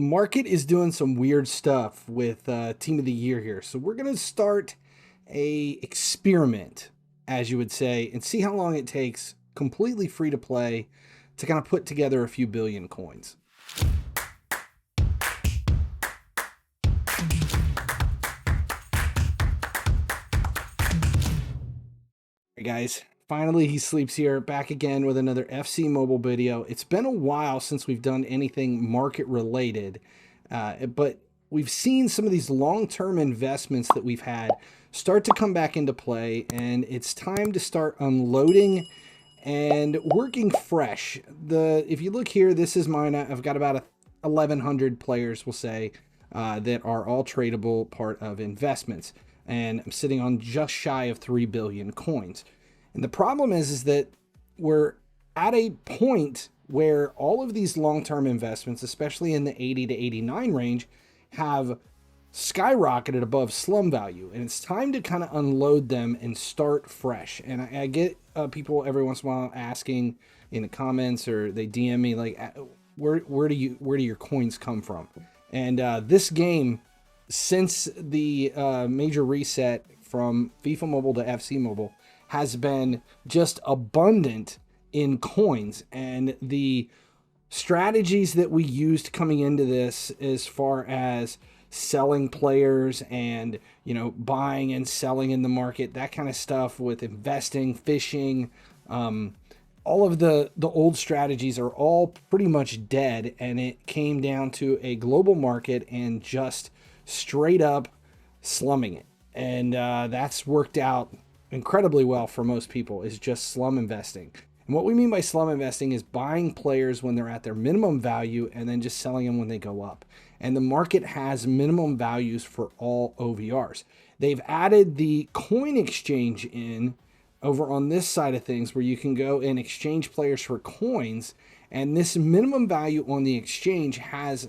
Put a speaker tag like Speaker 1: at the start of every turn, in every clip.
Speaker 1: The market is doing some weird stuff with Team of the Year here. So we're going to start a experiment, as you would say, and see how long it takes, completely free to play, to kind of put together a few billion coins. Hey guys, finally he sleeps here, back again with another FC Mobile video. It's been a while since we've done anything market related, but we've seen some of these long-term investments that we've had start to come back into play, and it's time to start unloading and working fresh. If you look here, this is mine. I've got about 1,100 players, we'll say, that are all tradable part of investments. And I'm sitting on just shy of 3 billion coins. And the problem is that we're at a point where all of these long-term investments, especially in the 80 to 89 range, have skyrocketed above slum value. And it's time to kind of unload them and start fresh. And I get people every once in a while asking in the comments, or they DM me like, where do your coins come from? And this game, since the major reset from FIFA Mobile to FC Mobile, has been just abundant in coins. And the strategies that we used coming into this, as far as selling players and, you know, buying and selling in the market, that kind of stuff, with investing, fishing, all of the old strategies are all pretty much dead. And it came down to a global market and just straight up slumming it. And that's worked out incredibly well for most people, is just slum investing. And what we mean by slum investing is buying players when they're at their minimum value and then just selling them when they go up. And the market has minimum values for all OVRs. They've added the coin exchange in over on this side of things, where you can go and exchange players for coins. And this minimum value on the exchange has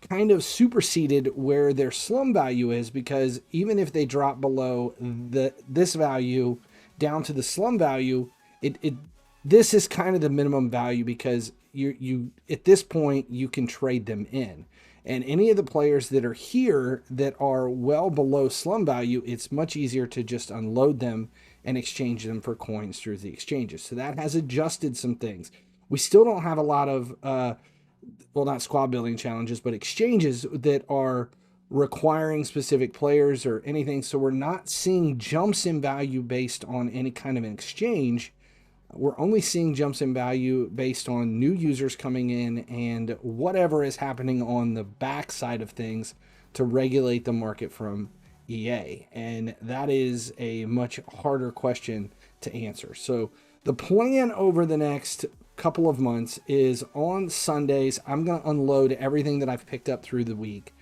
Speaker 1: kind of superseded where their slum value is, because even if they drop below this value down to the slum value, this is kind of the minimum value, because you at this point you can trade them in. And any of the players that are here that are well below slum value, it's much easier to just unload them and exchange them for coins through the exchanges. So that has adjusted some things. We still don't have a lot of well, not squad building challenges, but exchanges that are requiring specific players or anything. So we're not seeing jumps in value based on any kind of an exchange. We're only seeing jumps in value based on new users coming in and whatever is happening on the back side of things to regulate the market from EA. And that is a much harder question to answer. So the plan over the next couple of months is, on Sundays, I'm going to unload everything that I've picked up through the week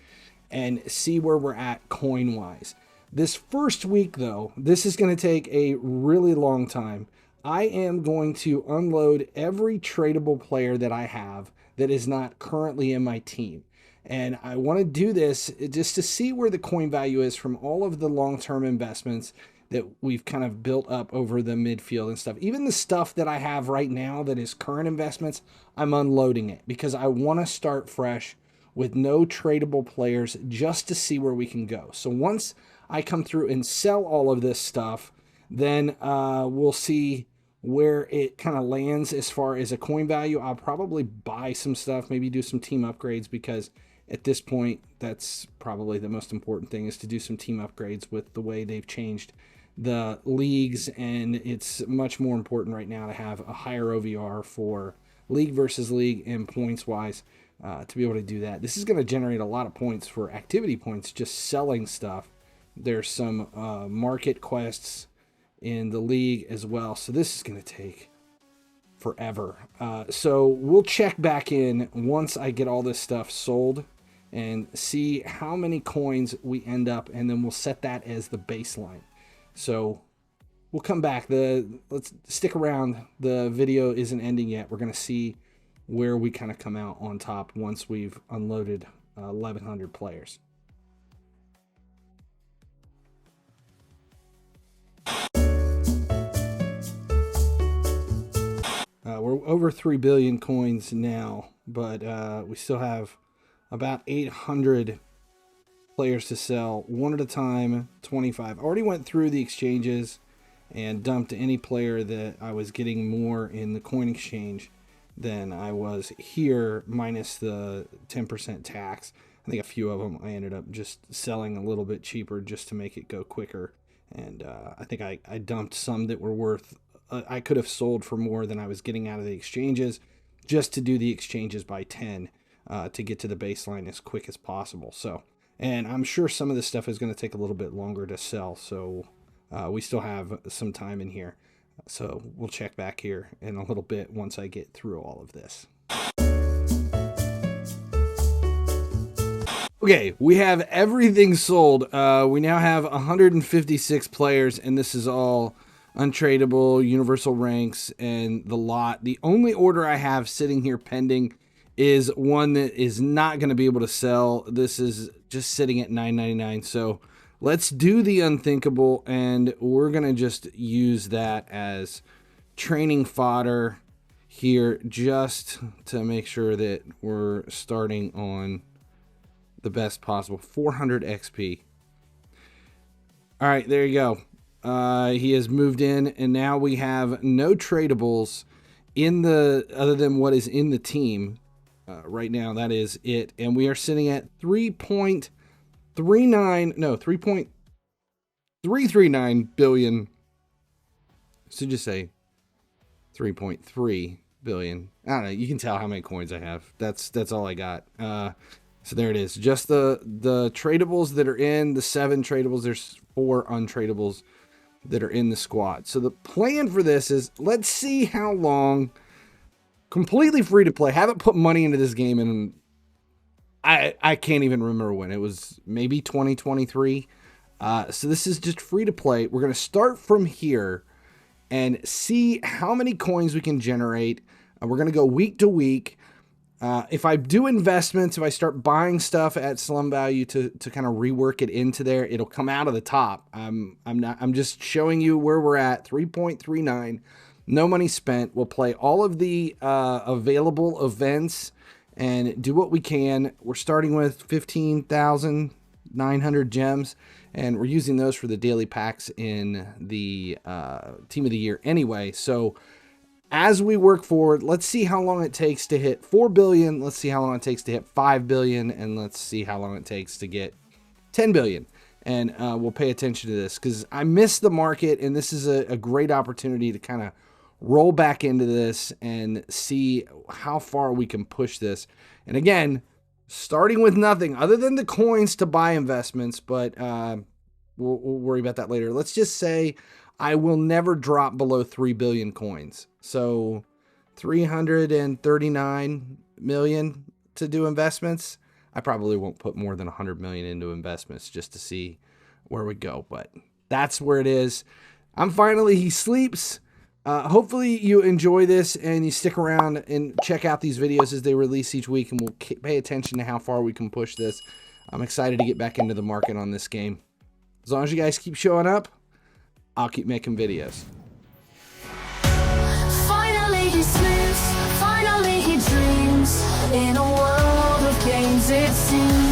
Speaker 1: and see where we're at coin wise. This first week though, this is going to take a really long time. I am going to unload every tradable player that I have that is not currently in my team. And I want to do this just to see where the coin value is from all of the long-term investments that we've kind of built up over the midfield and stuff. Even the stuff that I have right now that is current investments, I'm unloading it because I want to start fresh with no tradable players, just to see where we can go. So once I come through and sell all of this stuff, then we'll see where it kind of lands as far as a coin value. I'll probably buy some stuff, maybe do some team upgrades, because at this point, that's probably the most important thing, is to do some team upgrades with the way they've changed the leagues. And it's much more important right now to have a higher OVR for league versus league and points wise, to be able to do that. This is going to generate a lot of points for activity points, just selling stuff. There's some market quests in the league as well. So this is going to take forever. So we'll check back in once I get all this stuff sold and see how many coins we end up, and then we'll set that as the baseline. So we'll come back. Let's stick around. The video isn't ending yet. We're going to see where we kind of come out on top once we've unloaded 1,100 players. We're over 3 billion coins now, but we still have about 800 players to sell, one at a time, 25. I already went through the exchanges and dumped any player that I was getting more in the coin exchange than I was here, minus the 10% tax. I think a few of them I ended up just selling a little bit cheaper just to make it go quicker. And I think I dumped some that were worth, I could have sold for more than I was getting out of the exchanges, just to do the exchanges by 10 to get to the baseline as quick as possible. So, and I'm sure some of this stuff is going to take a little bit longer to sell. So we still have some time in here. So we'll check back here in a little bit once I get through all of this. Okay, we have everything sold. We now have 156 players, and this is all untradable, universal ranks, and the lot. The only order I have sitting here pending is one that is not going to be able to sell. This is just sitting at $9.99. So let's do the unthinkable, and we're going to just use that as training fodder here just to make sure that we're starting on the best possible. 400 XP. All right, there you go. He has moved in, and now we have no tradables in the other than what is in the team right now. That is it, and we are sitting at 3.339 billion. So just say 3.3 billion. I don't know. You can tell how many coins I have. That's all I got. So there it is. Just the tradables that are in the 7 tradables. There's 4 untradables that are in the squad. So the plan for this is, let's see how long. Completely free to play. Haven't put money into this game, and I can't even remember when. It was maybe 2023. So this is just free to play. We're going to start from here and see how many coins we can generate. We're going to go week to week. If I do investments, if I start buying stuff at slum value to kind of rework it into there, it'll come out of the top. I'm just showing you where we're at. 3.39, no money spent. We'll play all of the available events and do what we can. We're starting with 15,900 gems, and we're using those for the daily packs in the team of the year anyway. So as we work forward, let's see how long it takes to hit 4 billion. Let's see how long it takes to hit 5 billion. And let's see how long it takes to get 10 billion. And we'll pay attention to this because I miss the market. And this is a great opportunity to kind of roll back into this and see how far we can push this. And again, starting with nothing other than the coins to buy investments. But we'll worry about that later. Let's just say I will never drop below 3 billion coins. So 339 million to do investments. I probably won't put more than 100 million into investments just to see where we go. But that's where it is. I'm FinallyHeSleeps. Hopefully you enjoy this and you stick around and check out these videos as they release each week, and we'll pay attention to how far we can push this. I'm excited to get back into the market on this game. As long as you guys keep showing up, I'll keep making videos.
Speaker 2: Finally he sleeps, finally he dreams. In a world of games it seems.